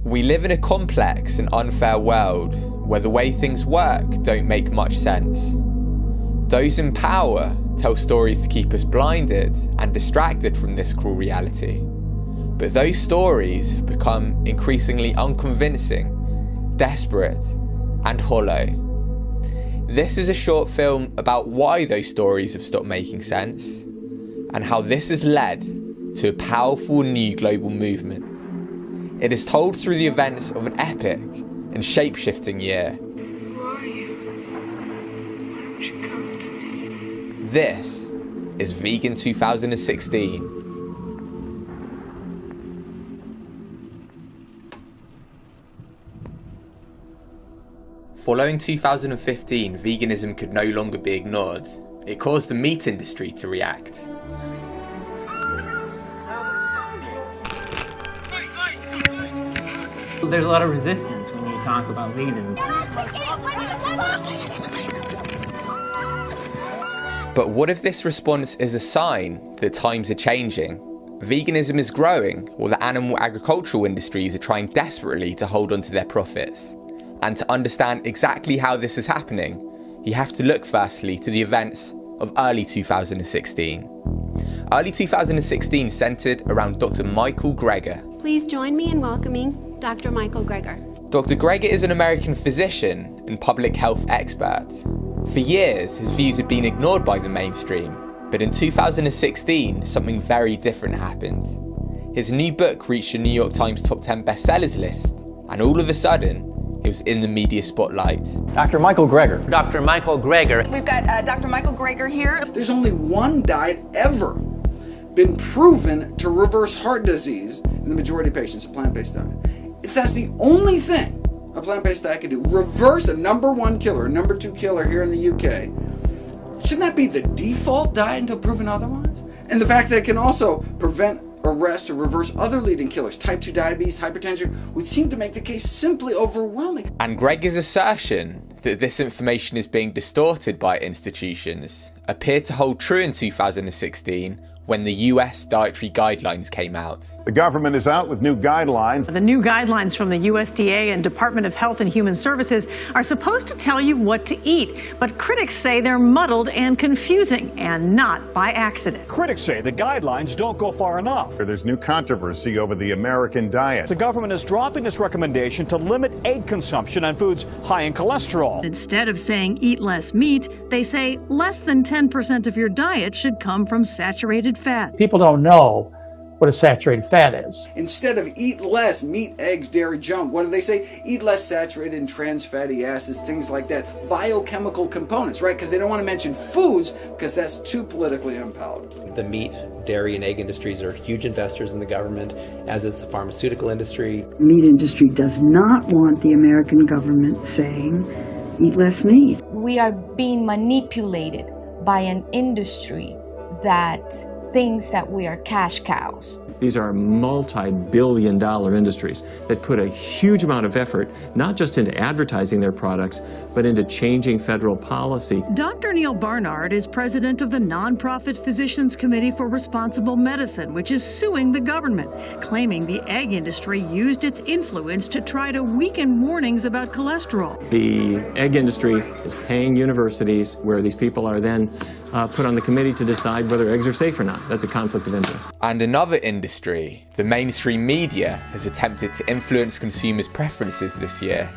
We live in a complex and unfair world where the way things work don't make much sense. Those in power tell stories to keep us blinded and distracted from this cruel reality. But those stories become increasingly unconvincing, desperate, and hollow. This is a short film about why those stories have stopped making sense, and how this has led to a powerful new global movement. It is told through the events of an epic and shape-shifting year. Who are you? Why don't you come to me? This is Vegan 2016. Following 2015, veganism could no longer be ignored. It caused the meat industry to react. There's a lot of resistance when you talk about veganism. But what if this response is a sign that times are changing? Veganism is growing, while the animal agricultural industries are trying desperately to hold on to their profits. And to understand exactly how this is happening, you have to look firstly to the events of early 2016. Early 2016 centred around Dr. Michael Greger. Please join me in welcoming Dr. Michael Greger. Dr. Greger is an American physician and public health expert. For years, his views had been ignored by the mainstream, but in 2016, something very different happened. His new book reached the New York Times top 10 bestsellers list, and all of a sudden, he was in the media spotlight. Dr. Michael Greger. Dr. Michael Greger. We've got Dr. Michael Greger here. There's only one diet ever been proven to reverse heart disease in the majority of patients, a plant-based diet. If that's the only thing a plant-based diet can do, reverse a number one killer, a number two killer here in the UK, shouldn't that be the default diet until proven otherwise? And the fact that it can also prevent, arrest, or reverse other leading killers, type 2 diabetes, hypertension, would seem to make the case simply overwhelming. And Greger's assertion that this information is being distorted by institutions appeared to hold true in 2016 when the US dietary guidelines came out. The government is out with new guidelines. The new guidelines from the USDA and Department of Health and Human Services are supposed to tell you what to eat, but critics say they're muddled and confusing, and not by accident. Critics say the guidelines don't go far enough. There's new controversy over the American diet. The government is dropping this recommendation to limit egg consumption on foods high in cholesterol. Instead of saying eat less meat, they say less than 10% of your diet should come from saturated fat. People don't know what a saturated fat is. Instead of eat less meat, eggs, dairy, junk, what do they say? Eat less saturated and trans fatty acids, things like that. Biochemical components, right? Because they don't want to mention foods because that's too politically unpalatable. The meat, dairy, and egg industries are huge investors in the government, as is the pharmaceutical industry. The meat industry does not want the American government saying, eat less meat. We are being manipulated by an industry that thinks that we are cash cows. These are multi-billion-dollar industries that put a huge amount of effort, not just into advertising their products, but into changing federal policy. Dr. Neil Barnard is president of the nonprofit Physicians Committee for Responsible Medicine, which is suing the government, claiming the egg industry used its influence to try to weaken warnings about cholesterol. The egg industry is paying universities, where these people are then put on the committee to decide whether eggs are safe or not. That's a conflict of interest. And another industry, the mainstream media, has attempted to influence consumers' preferences this year.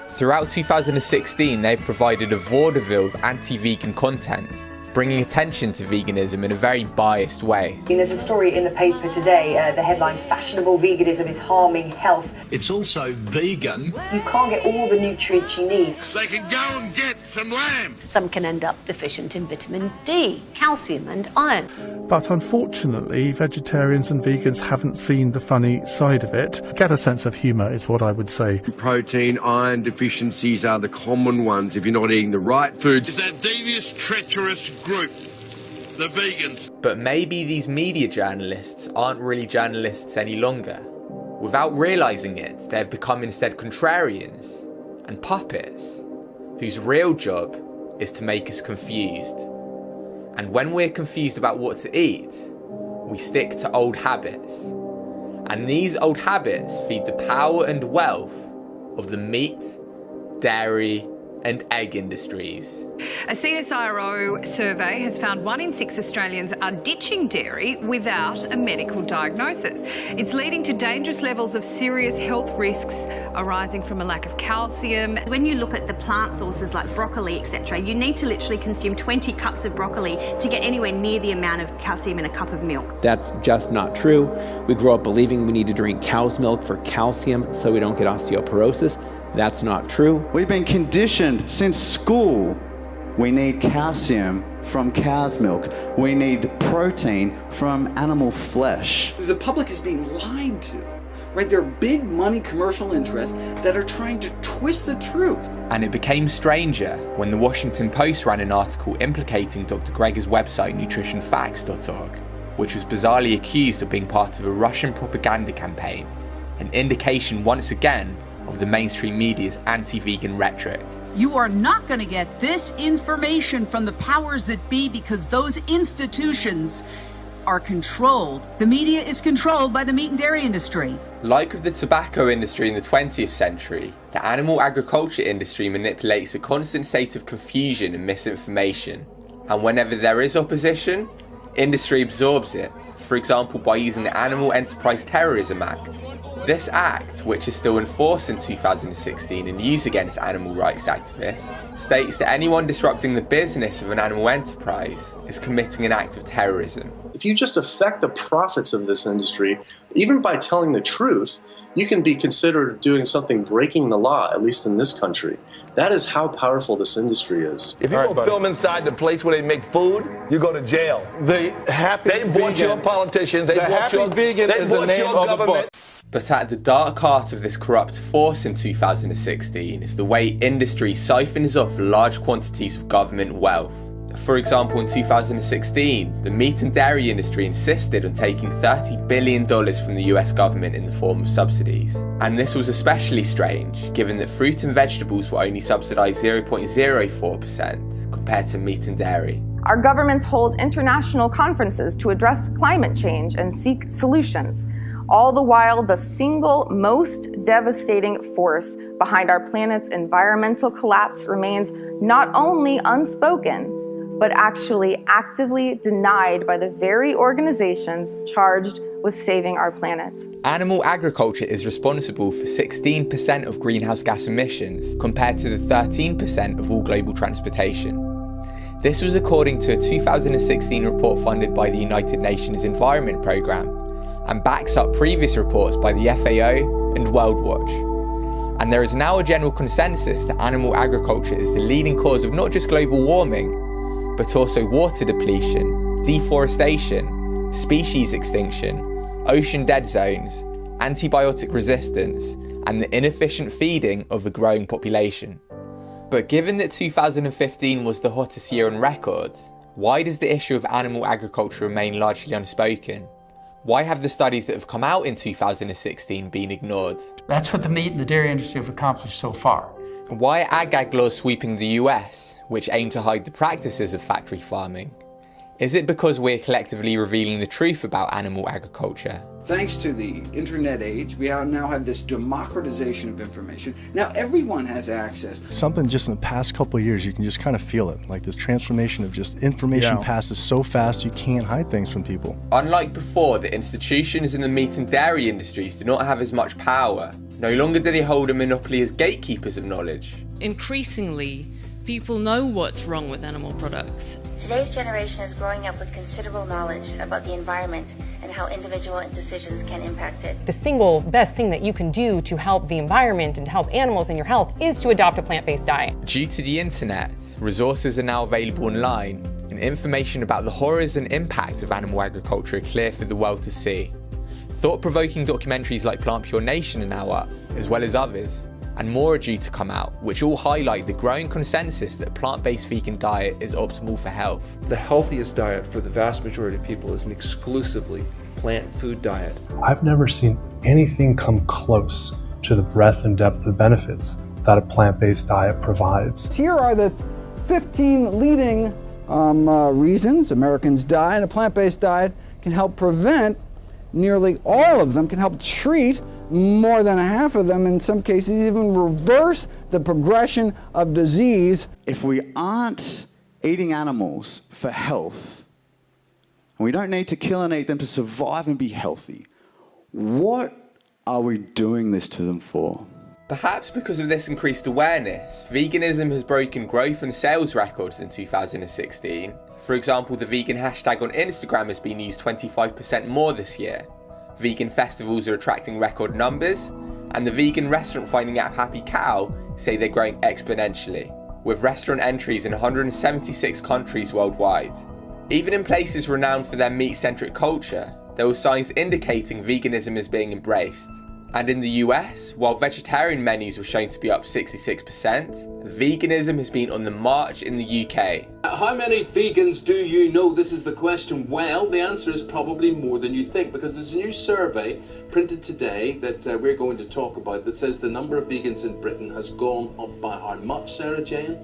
Throughout 2016, they've provided a vaudeville of anti-vegan content, bringing attention to veganism in a very biased way. There's a story in the paper today, the headline, "Fashionable veganism is harming health." It's also vegan. You can't get all the nutrients you need. They can go and get some lamb. Some can end up deficient in vitamin D, calcium and iron. But unfortunately, vegetarians and vegans haven't seen the funny side of it. Get a sense of humour is what I would say. Protein, iron deficiencies are the common ones if you're not eating the right foods. It's that devious, treacherous group, the vegans. But maybe these media journalists aren't really journalists any longer. Without realising it, they've become instead contrarians and puppets, whose real job is to make us confused. And when we're confused about what to eat, we stick to old habits. And these old habits feed the power and wealth of the meat, dairy, and egg industries. A CSIRO survey has found 1 in 6 Australians are ditching dairy without a medical diagnosis. It's leading to dangerous levels of serious health risks arising from a lack of calcium. When you look at the plant sources like broccoli, etc., you need to literally consume 20 cups of broccoli to get anywhere near the amount of calcium in a cup of milk. That's just not true. We grow up believing we need to drink cow's milk for calcium so we don't get osteoporosis. That's not true. We've been conditioned since school. We need calcium from cow's milk. We need protein from animal flesh. The public is being lied to, right? There are big money commercial interests that are trying to twist the truth. And it became stranger when the Washington Post ran an article implicating Dr. Greger's website nutritionfacts.org, which was bizarrely accused of being part of a Russian propaganda campaign, an indication once again of the mainstream media's anti-vegan rhetoric. You are not going to get this information from the powers that be because those institutions are controlled. The media is controlled by the meat and dairy industry. Like with the tobacco industry in the 20th century, the animal agriculture industry manipulates a constant state of confusion and misinformation. And whenever there is opposition, industry absorbs it, for example by using the Animal Enterprise Terrorism Act. This act, which is still enforced in 2016 and used against animal rights activists, states that anyone disrupting the business of an animal enterprise is committing an act of terrorism. If you just affect the profits of this industry, even by telling the truth, you can be considered doing something breaking the law, at least in this country. That is how powerful this industry is. If you go film inside the place where they make food, you go to jail. They bought your politicians, they bought your government. But at the dark heart of this corrupt force in 2016 is the way industry siphons off large quantities of government wealth. For example, in 2016, the meat and dairy industry insisted on taking $30 billion from the US government in the form of subsidies. And this was especially strange, given that fruit and vegetables were only subsidised 0.04% compared to meat and dairy. Our governments hold international conferences to address climate change and seek solutions. All the while, the single most devastating force behind our planet's environmental collapse remains not only unspoken, but actually actively denied by the very organizations charged with saving our planet. Animal agriculture is responsible for 16% of greenhouse gas emissions, compared to the 13% of all global transportation. This was according to a 2016 report funded by the United Nations Environment Programme, and backs up previous reports by the FAO and World Watch. And there is now a general consensus that animal agriculture is the leading cause of not just global warming, but also water depletion, deforestation, species extinction, ocean dead zones, antibiotic resistance, and the inefficient feeding of a growing population. But given that 2015 was the hottest year on record, why does the issue of animal agriculture remain largely unspoken? Why have the studies that have come out in 2016 been ignored? That's what the meat and the dairy industry have accomplished so far. Why are ag laws sweeping the US, which aim to hide the practices of factory farming? Is it because we're collectively revealing the truth about animal agriculture? Thanks to the internet age, we now have this democratization of information. Now everyone has access. Something just in the past couple of years, you can just kind of feel it. Like this transformation of just information passes so fast, you can't hide things from people. Unlike before, the institutions in the meat and dairy industries do not have as much power. No longer do they hold a monopoly as gatekeepers of knowledge. Increasingly, people know what's wrong with animal products. Today's generation is growing up with considerable knowledge about the environment and how individual decisions can impact it. The single best thing that you can do to help the environment and help animals and your health is to adopt a plant-based diet. Due to the internet, resources are now available online, and information about the horrors and impact of animal agriculture are clear for the world to see. Thought-provoking documentaries like Plant Pure Nation are now up, as well as others, and more are due to come out, which all highlight the growing consensus that a plant-based vegan diet is optimal for health. The healthiest diet for the vast majority of people is an exclusively plant food diet. I've never seen anything come close to the breadth and depth of benefits that a plant-based diet provides. Here are the 15 leading reasons Americans die, and a plant-based diet can help prevent nearly all of them can help treat more than half of them, in some cases even reverse the progression of disease. If we aren't eating animals for health, and we don't need to kill and eat them to survive and be healthy, what are we doing this to them for? Perhaps because of this increased awareness, veganism has broken growth and sales records in 2016. For example, the vegan hashtag on Instagram has been used 25% more this year. Vegan festivals are attracting record numbers, and the vegan restaurant finding app Happy Cow say they're growing exponentially, with restaurant entries in 176 countries worldwide. Even in places renowned for their meat-centric culture, there were signs indicating veganism is being embraced. And in the US, while vegetarian menus were shown to be up 66%, veganism has been on the march in the UK. How many vegans do you know? This is the question. Well, the answer is probably more than you think, because there's a new survey printed today that we're going to talk about that says the number of vegans in Britain has gone up by how much, Sarah Jane?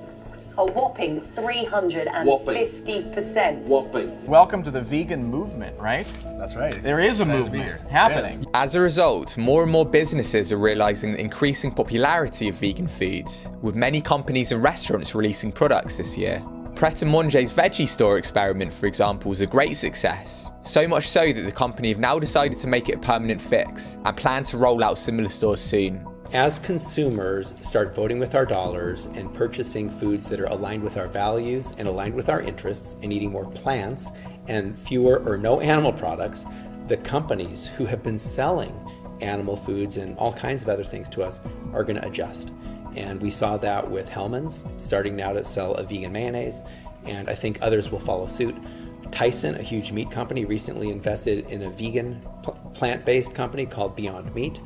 A whopping 350%. Whopping. Welcome to the vegan movement, right? That's right. There is a movement happening. As a result, more and more businesses are realising the increasing popularity of vegan foods, with many companies and restaurants releasing products this year. Pret a Manger's veggie store experiment, for example, was a great success. So much so that the company have now decided to make it a permanent fix and plan to roll out similar stores soon. As consumers start voting with our dollars and purchasing foods that are aligned with our values and aligned with our interests and eating more plants and fewer or no animal products, the companies who have been selling animal foods and all kinds of other things to us are going to adjust. And we saw that with Hellmann's starting now to sell a vegan mayonnaise, and I think others will follow suit. Tyson, a huge meat company, recently invested in a vegan plant-based company called Beyond Meat.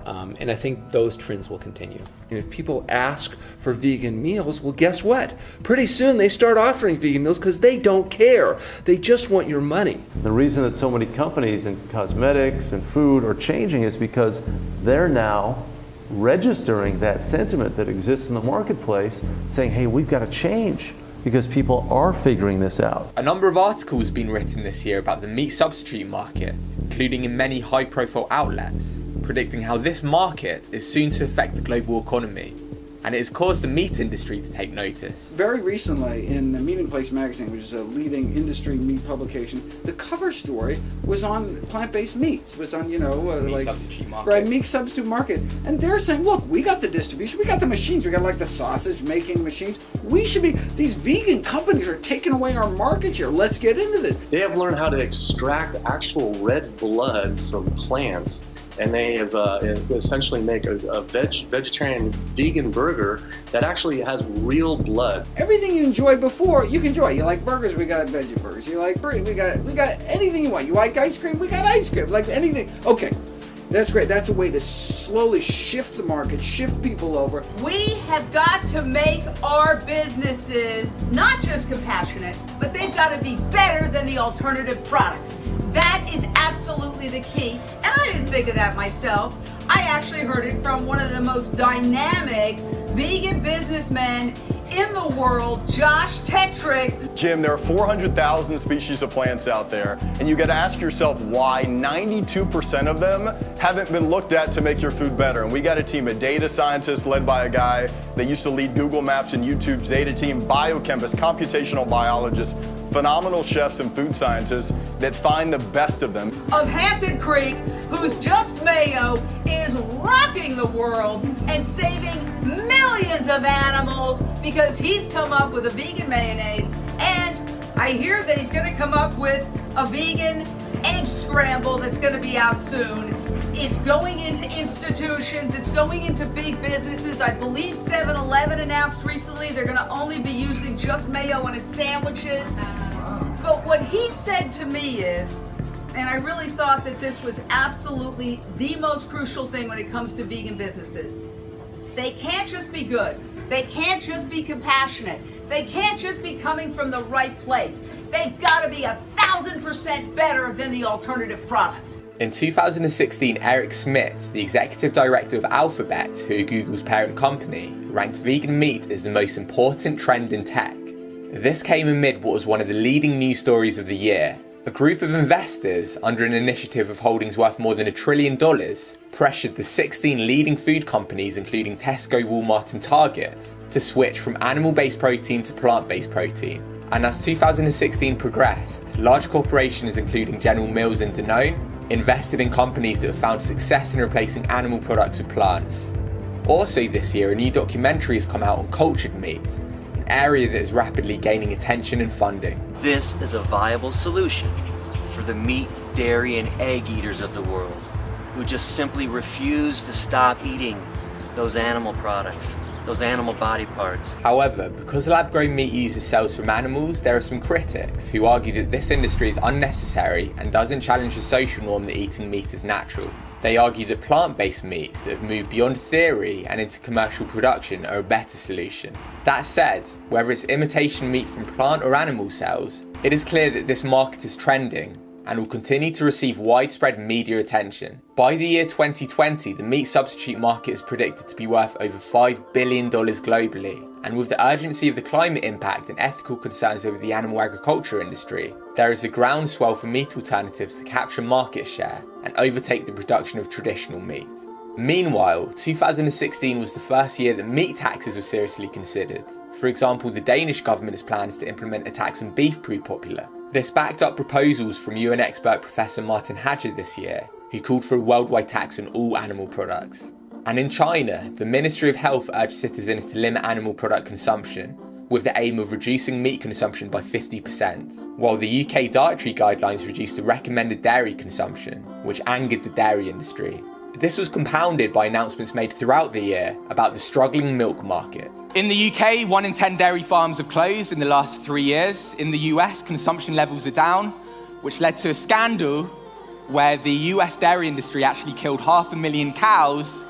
And I think those trends will continue. If people ask for vegan meals, well, guess what? Pretty soon they start offering vegan meals because they don't care. They just want your money. The reason that so many companies in cosmetics and food are changing is because they're now registering that sentiment that exists in the marketplace, saying, hey, we've got to change, because people are figuring this out. A number of articles have been written this year about the meat substitute market, including in many high-profile outlets, predicting how this market is soon to affect the global economy, and it has caused the meat industry to take notice. Very recently, in the Meat and Place magazine, which is a leading industry meat publication, the cover story was on plant-based meats. Was on, meat substitute market. Right, meat substitute market. And they're saying, look, we got the distribution, we got the machines, we got like the sausage making machines. We should be, these vegan companies are taking away our market share. Let's get into this. They have learned how to extract actual red blood from plants, and they have essentially make a vegetarian vegan burger that actually has real blood. Everything you enjoyed before, you can enjoy. You like burgers, we got veggie burgers. You like we got anything you want. You like ice cream, we got ice cream. Like anything. Okay, that's great. That's a way to slowly shift the market, shift people over. We have got to make our businesses not just compassionate, but they've got to be better than the alternative products. That is absolutely the key. And I didn't think of that myself. I actually heard it from one of the most dynamic vegan businessmen in the world, Josh Tetrick. Jim, there are 400,000 species of plants out there, and you got to ask yourself why 92% of them haven't been looked at to make your food better. And we got a team of data scientists led by a guy that used to lead Google Maps and YouTube's data team, biochemists, computational biologists, phenomenal chefs and food scientists that find the best of them. Of Hampton Creek, whose Just Mayo is rocking the world and saving millions of animals because he's come up with a vegan mayonnaise, and I hear that he's going to come up with a vegan egg scramble that's going to be out soon. It's going into institutions, it's going into big businesses. I believe 7-Eleven announced recently they're going to only be using Just Mayo on its sandwiches. But what he said to me is, and I really thought that this was absolutely the most crucial thing when it comes to vegan businesses. They can't just be good. They can't just be compassionate. They can't just be coming from the right place. They've got to be 1,000% better than the alternative product. In 2016, Eric Schmidt, the executive director of Alphabet, who Google's parent company, ranked vegan meat as the most important trend in tech. This came amid what was one of the leading news stories of the year, A group of investors, under an initiative of holdings worth more than $1 trillion, pressured the 16 leading food companies, including Tesco, Walmart and Target, to switch from animal-based protein to plant-based protein. And as 2016 progressed, large corporations including General Mills and Danone invested in companies that have found success in replacing animal products with plants. Also this year, a new documentary has come out on cultured meat, an area that is rapidly gaining attention and funding. This is a viable solution for the meat, dairy, and egg eaters of the world who just simply refuse to stop eating those animal products, those animal body parts. However, because lab-grown meat uses cells from animals, there are some critics who argue that this industry is unnecessary and doesn't challenge the social norm that eating meat is natural. They argue that plant-based meats that have moved beyond theory and into commercial production are a better solution. That said, whether it's imitation meat from plant or animal cells, it is clear that this market is trending and will continue to receive widespread media attention. By the year 2020, the meat substitute market is predicted to be worth over $5 billion globally, and with the urgency of the climate impact and ethical concerns over the animal agriculture industry, there is a groundswell for meat alternatives to capture market share and overtake the production of traditional meat. Meanwhile, 2016 was the first year that meat taxes were seriously considered. For example, the Danish government has plans to implement a tax on beef proved popular. This backed up proposals from UN expert Professor Martin Hager this year, who called for a worldwide tax on all animal products. And in China, the Ministry of Health urged citizens to limit animal product consumption, with the aim of reducing meat consumption by 50%, while the UK dietary guidelines reduced the recommended dairy consumption, which angered the dairy industry. This was compounded by announcements made throughout the year about the struggling milk market. In the UK, 1 in 10 dairy farms have closed in the last 3 years. In the US, consumption levels are down, which led to a scandal where the US dairy industry actually killed 500,000 cows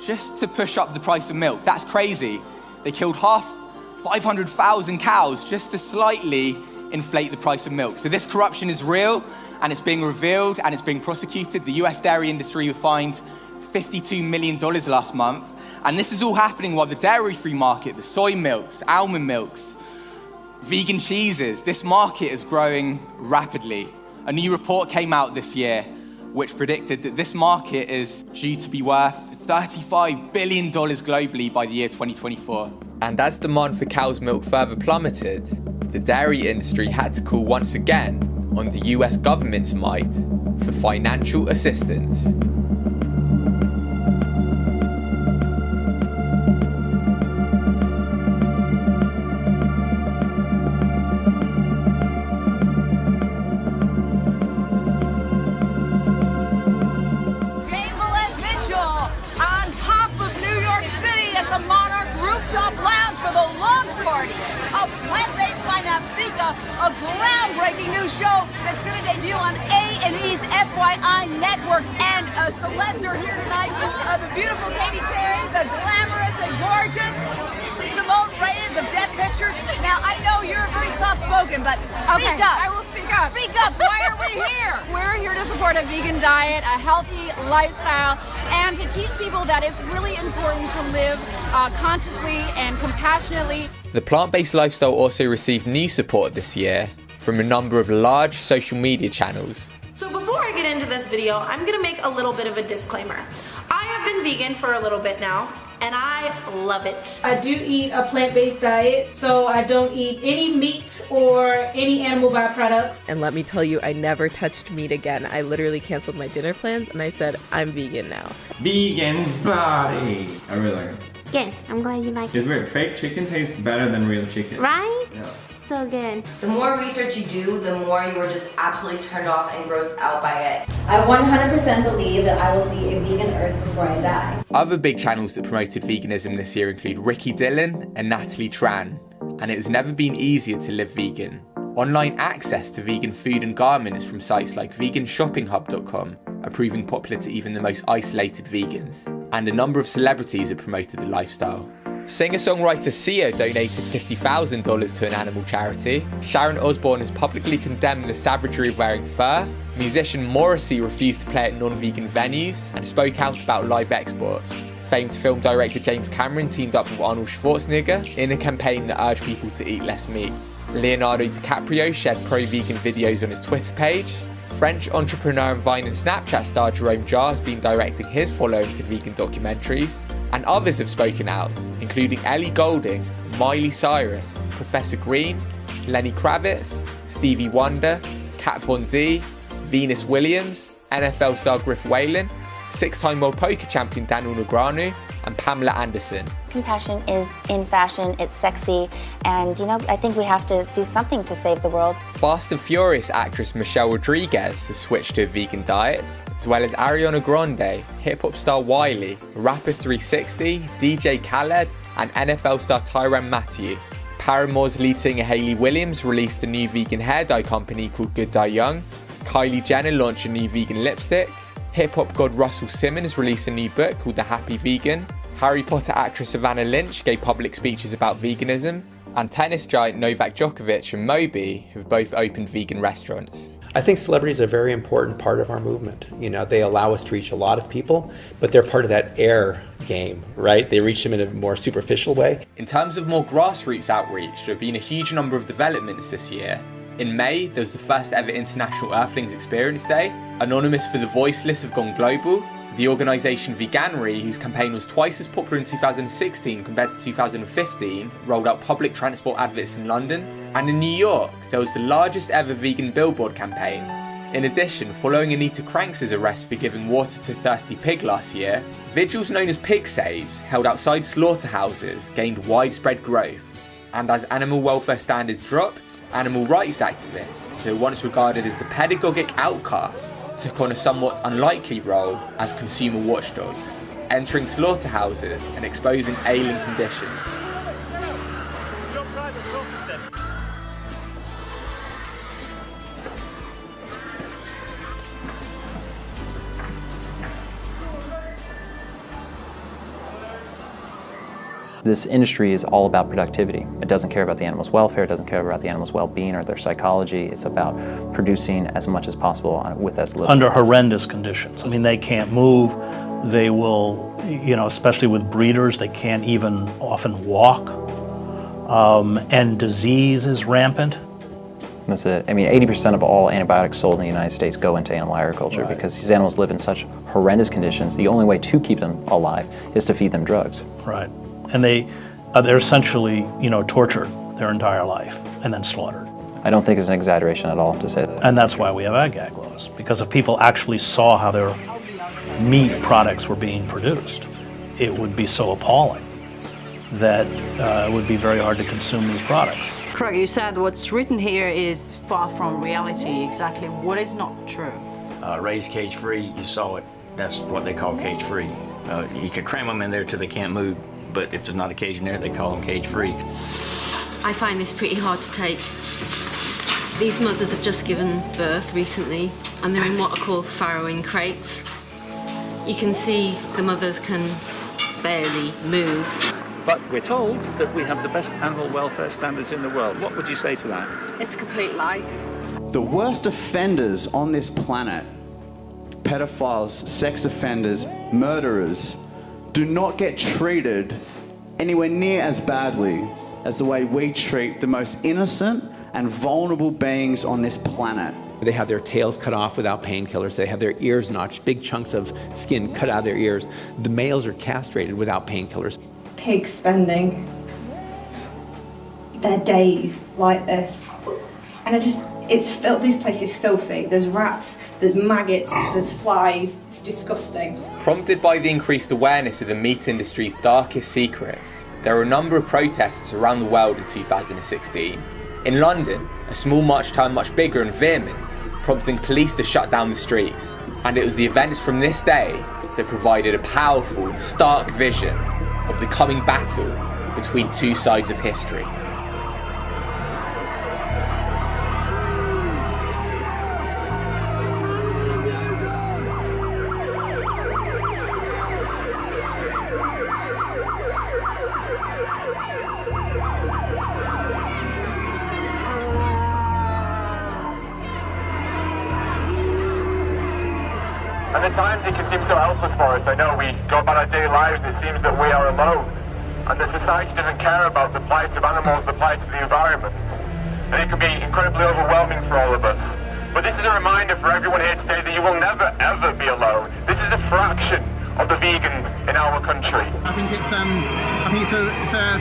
just to push up the price of milk. That's crazy. They killed 500,000 cows just to slightly inflate the price of milk. So this corruption is real, and it's being revealed and it's being prosecuted. The US dairy industry was fined $52 million last month. And this is all happening while the dairy-free market, the soy milks, almond milks, vegan cheeses, this market is growing rapidly. A new report came out this year which predicted that this market is due to be worth $35 billion globally by the year 2024. And as demand for cow's milk further plummeted, the dairy industry had to call once again on the US government's might for financial assistance. A groundbreaking new show that's going to debut on A&E's FYI network. And celebs are here tonight. The beautiful Katy Perry, the glamorous and gorgeous Simone Reyes of Death Pictures. Now, I know you're very soft-spoken, but speak up. I will speak up. Speak up. Why are we here? We're here to support a vegan diet, a healthy lifestyle, and to teach people that it's really important to live consciously and compassionately. The plant-based lifestyle also received new support this year from a number of large social media channels. So before I get into this video, I'm going to make a little bit of a disclaimer. I have been vegan for a little bit now, and I love it. I do eat a plant-based diet, so I don't eat any meat or any animal byproducts. And let me tell you, I never touched meat again. I literally canceled my dinner plans and I said, I'm vegan now. Vegan body. I really like it. Good. I'm glad you like it. It's weird. Fake chicken tastes better than real chicken. Right? Yeah. So good. The more research you do, the more you are just absolutely turned off and grossed out by it. I 100% believe that I will see a vegan earth before I die. Other big channels that promoted veganism this year include Ricky Dillon and Natalie Tran, and it has never been easier to live vegan. Online access to vegan food and garments from sites like veganshoppinghub.com are proving popular to even the most isolated vegans, and a number of celebrities have promoted the lifestyle. Singer-songwriter Sia donated $50,000 to an animal charity. Sharon Osbourne has publicly condemned the savagery of wearing fur. Musician Morrissey refused to play at non-vegan venues and spoke out about live exports. Famed film director James Cameron teamed up with Arnold Schwarzenegger in a campaign that urged people to eat less meat. Leonardo DiCaprio shared pro-vegan videos on his Twitter page. French entrepreneur and Vine and Snapchat star Jerome Jarre has been directing his following to vegan documentaries. And others have spoken out, including Ellie Goulding, Miley Cyrus, Professor Green, Lenny Kravitz, Stevie Wonder, Kat Von D, Venus Williams, NFL star Griff Whalen, six-time world poker champion Daniel Negreanu, and Pamela Anderson. Compassion is in fashion, it's sexy, and I think we have to do something to save the world. Fast and Furious actress Michelle Rodriguez has switched to a vegan diet, as well as Ariana Grande, hip-hop star Wiley, rapper 360, DJ Khaled, and NFL star Tyrann Mathieu. Paramore's lead singer Hayley Williams released a new vegan hair dye company called Good Dye Young. Kylie Jenner launched a new vegan lipstick. Hip-hop god Russell Simmons released a new book called The Happy Vegan. Harry Potter actress Savannah Lynch gave public speeches about veganism. And tennis giant Novak Djokovic and Moby have both opened vegan restaurants. I think celebrities are a very important part of our movement. They allow us to reach a lot of people, but they're part of that air game, right? They reach them in a more superficial way. In terms of more grassroots outreach, there have been a huge number of developments this year. In May, there was the first ever International Earthlings Experience Day. Anonymous for the Voiceless have gone global. The organisation Veganuary, whose campaign was twice as popular in 2016 compared to 2015, rolled out public transport adverts in London. And in New York, there was the largest ever vegan billboard campaign. In addition, following Anita Cranks' arrest for giving water to a thirsty pig last year, vigils known as pig saves, held outside slaughterhouses, gained widespread growth. And as animal welfare standards dropped, animal rights activists, who were once regarded as the pedagogic outcasts, took on a somewhat unlikely role as consumer watchdogs, entering slaughterhouses and exposing ailing conditions. This industry is all about productivity. It doesn't care about the animal's welfare, it doesn't care about the animal's well-being or their psychology. It's about producing as much as possible with as little. Under horrendous conditions. I mean, they can't move. They will, especially with breeders, they can't even often walk. And disease is rampant. That's it. I mean, 80% of all antibiotics sold in the United States go into animal agriculture because these animals live in such horrendous conditions. The only way to keep them alive is to feed them drugs. Right. And they're essentially, tortured their entire life and then slaughtered. I don't think it's an exaggeration at all to say that. And that's why we have ag laws, because if people actually saw how their meat products were being produced, it would be so appalling that it would be very hard to consume these products. Correct, you said what's written here is far from reality. Exactly what is not true? Raised cage-free, you saw it. That's what they call cage-free. You can cram them in there till they can't move, but if there's not a cage in there, they call them cage-free. I find this pretty hard to take. These mothers have just given birth recently, and they're in what are called farrowing crates. You can see the mothers can barely move. But we're told that we have the best animal welfare standards in the world. What would you say to that? It's a complete lie. The worst offenders on this planet, pedophiles, sex offenders, murderers, do not get treated anywhere near as badly as the way we treat the most innocent and vulnerable beings on this planet. They have their tails cut off without painkillers. They have their ears notched, big chunks of skin cut out of their ears. The males are castrated without painkillers. Pigs spending their days like this. And this place is filthy. There's rats, there's maggots, there's flies. It's disgusting. Prompted by the increased awareness of the meat industry's darkest secrets, there were a number of protests around the world in 2016. In London, a small march turned much bigger and vehement, prompting police to shut down the streets. And it was the events from this day that provided a powerful and stark vision of the coming battle between two sides of history. And at times it can seem so helpless for us. I know we go about our daily lives and it seems that we are alone. And that society doesn't care about the plight of animals, the plight of the environment. and it can be incredibly overwhelming for all of us. But this is a reminder for everyone here today that you will never ever be alone. This is a fraction of the vegans in our country. I think it's a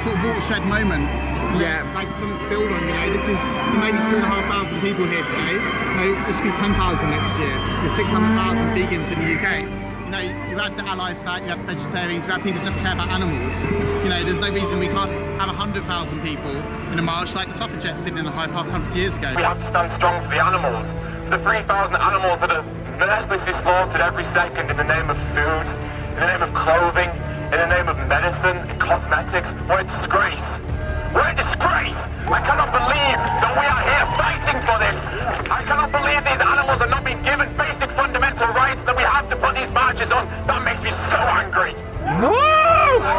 sort of watershed moment. Yeah. Like something to build on, you know. This is maybe 2,500 people here today. You know, it should be 10,000 next year. There's 600,000 vegans in the UK. You know, you've had the allies side, you have vegetarians, you have people who just care about animals. You know, there's no reason we can't have 100,000 people in a march like the suffragettes did in the Hyde Park 100 years ago. We have to stand strong for the animals, for the 3,000 animals that are mercilessly slaughtered every second in the name of food, in the name of clothing, in the name of medicine and cosmetics. What a disgrace. What a disgrace! I cannot believe that we are here fighting for this. I cannot believe these animals are not being given basic fundamental rights, that we have to put these marches on. That makes me so angry. Woo! Woo!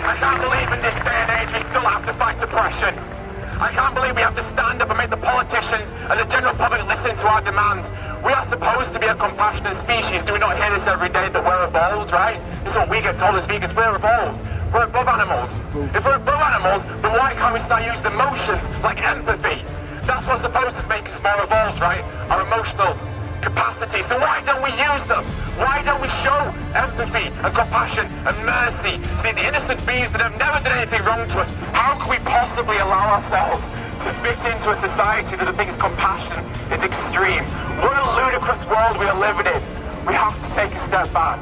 I can't believe in this day and age we still have to fight oppression. I can't believe we have to stand up and make the politicians and the general public listen to our demands. We are supposed to be a compassionate species. Do we not hear this every day, that we're evolved, right? This is what we get told as vegans. We're evolved. We're above animals. If we're above animals, then why can't we start using emotions like empathy? That's what's supposed to make us more evolved, right? Our emotional capacity. So why don't we use them? Why don't we show empathy and compassion and mercy to these innocent beings that have never done anything wrong to us? How can we possibly allow ourselves to fit into a society that thinks compassion is extreme? What a ludicrous world we are living in. We have to take a step back,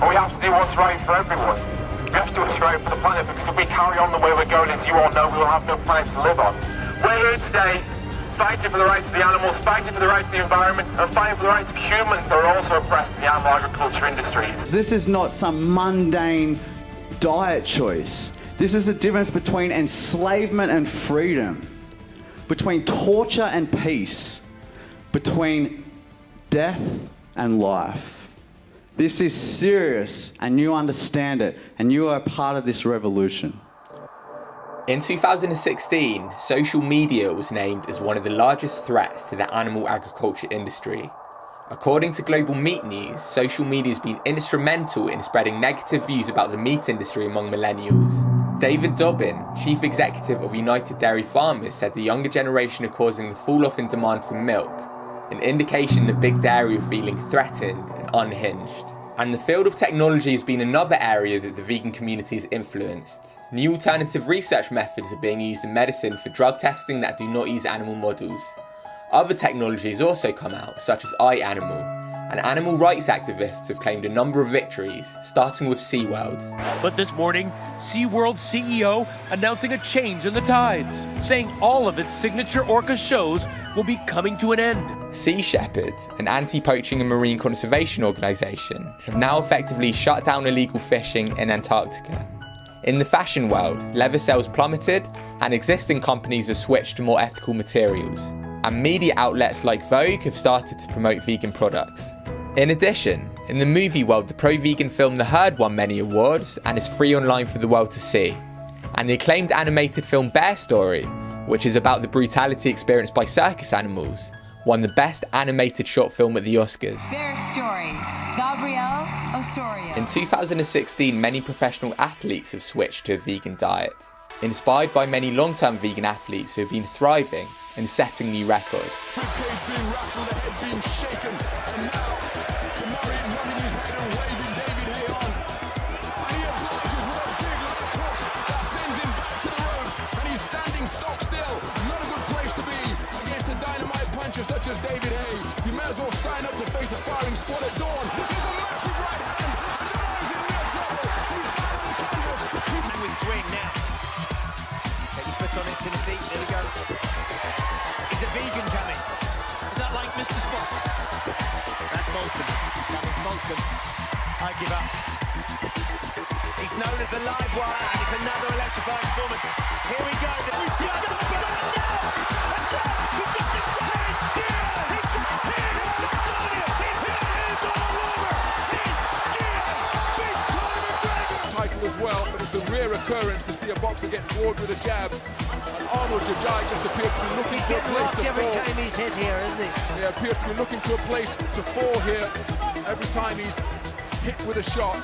and we have to do what's right for everyone. We have to do what's right for the planet, because if we carry on the way we're going, as you all know, we will have no planet to live on. We're here today fighting for the rights of the animals, fighting for the rights of the environment, and fighting for the rights of humans that are also oppressed in the animal agriculture industries. This is not some mundane diet choice. This is the difference between enslavement and freedom, between torture and peace, between death and life. This is serious, and you understand it, and you are a part of this revolution. In 2016, social media was named as one of the largest threats to the animal agriculture industry. According to Global Meat News, social media has been instrumental in spreading negative views about the meat industry among millennials. David Dobbin, chief executive of United Dairy Farmers, said the younger generation are causing the fall-off in demand for milk, an indication that big dairy are feeling threatened and unhinged. And the field of technology has been another area that the vegan community has influenced. New alternative research methods are being used in medicine for drug testing that do not use animal models. Other technologies also come out, such as iAnimal, and animal rights activists have claimed a number of victories, starting with SeaWorld. But this morning, SeaWorld CEO announcing a change in the tides, saying all of its signature orca shows will be coming to an end. Sea Shepherd, an anti-poaching and marine conservation organisation, have now effectively shut down illegal fishing in Antarctica. In the fashion world, leather sales plummeted, and existing companies have switched to more ethical materials. And media outlets like Vogue have started to promote vegan products. In addition, in the movie world, the pro-vegan film The Herd won many awards and is free online for the world to see. And the acclaimed animated film Bear Story, which is about the brutality experienced by circus animals, won the Best Animated Short Film at the Oscars. Bear Story, Gabrielle Osorio. In 2016, many professional athletes have switched to a vegan diet, inspired by many long-term vegan athletes who have been thriving and setting new records. Such as David Hay, you may as well sign up to face a firing squad at dawn. There's a massive right hand, and we swing now. Get your foot on it to the feet. There we go. Is a vegan coming? Is that like Mr. Spock? That's Malcolm. That is Malcolm. I give up. He's known as the live wire, and it's another electrifying performance. Here we go. As well, but it's a rare occurrence to see a boxer get forward with a jab. And Arnold Jajai just appears to be looking for a place to fall. Every time he's hit here, isn't he? He appears to be looking for a place to fall here every time he's hit with a shot.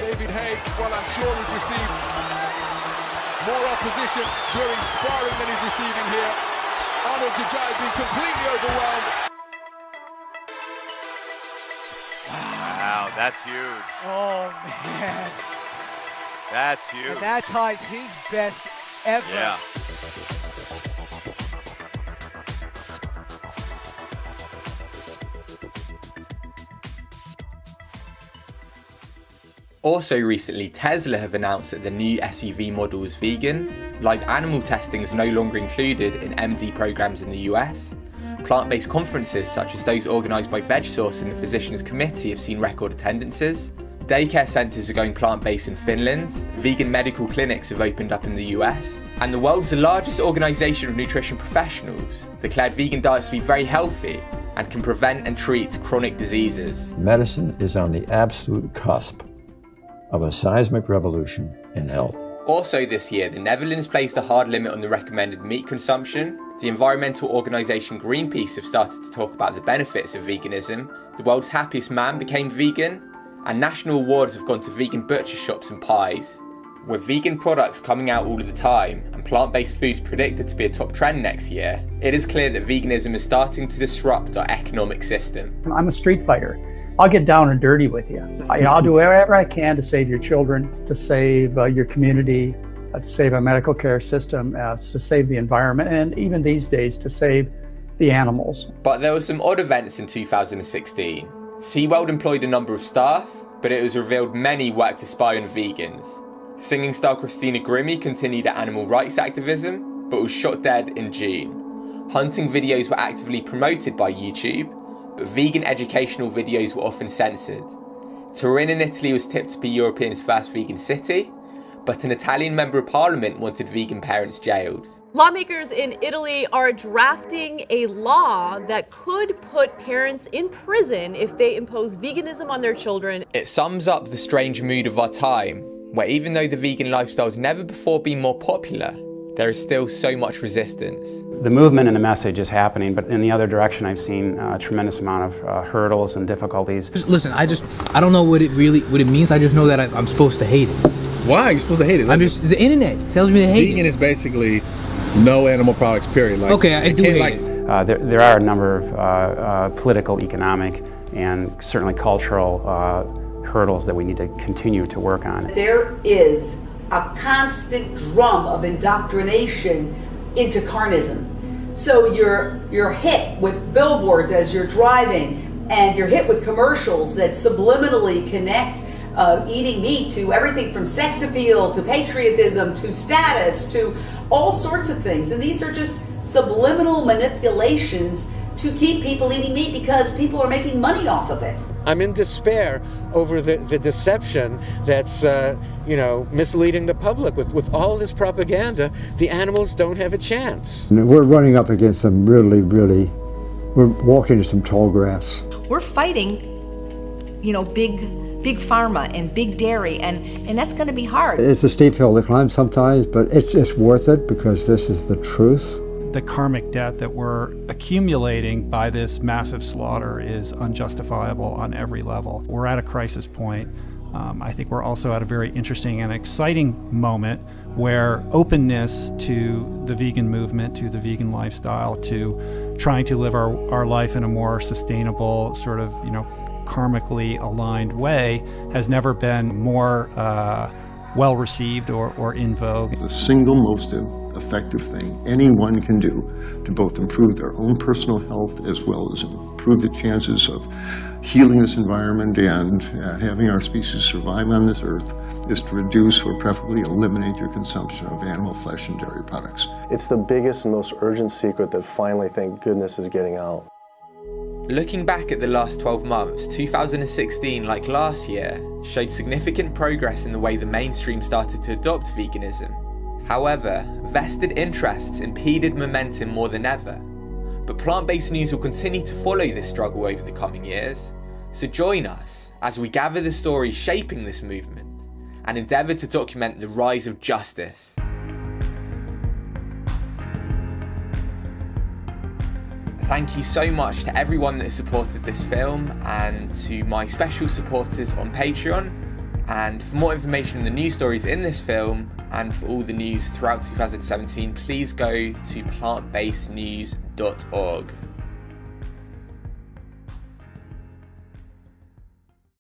David Haig, well, I'm sure he's received more opposition during sparring than he's receiving here. Arnold Jajai being completely overwhelmed. Wow, that's huge. Oh, man. That's huge. And that ties his best ever. Yeah. Also recently, Tesla have announced that the new SUV model is vegan, live animal testing is no longer included in MD programs in the US, plant-based conferences such as those organised by VegSource and the Physicians Committee have seen record attendances, daycare centres are going plant-based in Finland, vegan medical clinics have opened up in the US, and the world's largest organisation of nutrition professionals declared vegan diets to be very healthy and can prevent and treat chronic diseases. Medicine is on the absolute cusp of a seismic revolution in health. Also this year, the Netherlands placed a hard limit on the recommended meat consumption, the environmental organisation Greenpeace have started to talk about the benefits of veganism, the world's happiest man became vegan, and national awards have gone to vegan butcher shops and pies. With vegan products coming out all of the time, and plant-based foods predicted to be a top trend next year, it is clear that veganism is starting to disrupt our economic system. I'm a street fighter. I'll get down and dirty with you. I'll do whatever I can to save your children, to save your community, to save our medical care system, to save the environment, and even these days to save the animals. But there were some odd events in 2016. SeaWorld employed a number of staff, but it was revealed many worked to spy on vegans. Singing star Christina Grimmie continued her animal rights activism, but was shot dead in June. Hunting videos were actively promoted by YouTube, but vegan educational videos were often censored. Turin in Italy was tipped to be Europe's first vegan city, but an Italian member of parliament wanted vegan parents jailed. Lawmakers in Italy are drafting a law that could put parents in prison if they impose veganism on their children. It sums up the strange mood of our time, where even though the vegan lifestyle has never before been more popular, there is still so much resistance. The movement and the message is happening, but in the other direction I've seen a tremendous amount of hurdles and difficulties. Listen, I don't know what it means. I just know that I'm supposed to hate it. Why are you supposed to hate it? The internet tells me to hate it. Vegan is basically no animal products, period. Like, okay, I do hate it. There are a number of political, economic, and certainly cultural hurdles that we need to continue to work on. There is a constant drum of indoctrination into carnism. So you're hit with billboards as you're driving, and you're hit with commercials that subliminally connect eating meat to everything from sex appeal to patriotism to status to all sorts of things. And these are just subliminal manipulations to keep people eating meat because people are making money off of it. I'm in despair over the deception that's misleading the public. With all this propaganda, the animals don't have a chance. We're running up against some really, we're walking to some tall grass. We're fighting, big pharma and big dairy, and that's going to be hard. It's a steep hill to climb sometimes, but it's just worth it because this is the truth. The karmic debt that we're accumulating by this massive slaughter is unjustifiable on every level. We're at a crisis point. I think we're also at a very interesting and exciting moment where openness to the vegan movement, to the vegan lifestyle, to trying to live our life in a more sustainable, sort of, karmically aligned way has never been more well received or in vogue. The single most effective thing anyone can do to both improve their own personal health as well as improve the chances of healing this environment and having our species survive on this earth is to reduce or preferably eliminate your consumption of animal flesh and dairy products. It's the biggest and most urgent secret that finally, thank goodness, is getting out. Looking back at the last 12 months, 2016, like last year, showed significant progress in the way the mainstream started to adopt veganism. However, vested interests impeded momentum more than ever. But plant-based news will continue to follow this struggle over the coming years, so join us as we gather the stories shaping this movement and endeavour to document the rise of justice. Thank you so much to everyone that has supported this film and to my special supporters on Patreon, And for more information on the news stories in this film and for all the news throughout 2017, please go to plantbasednews.org.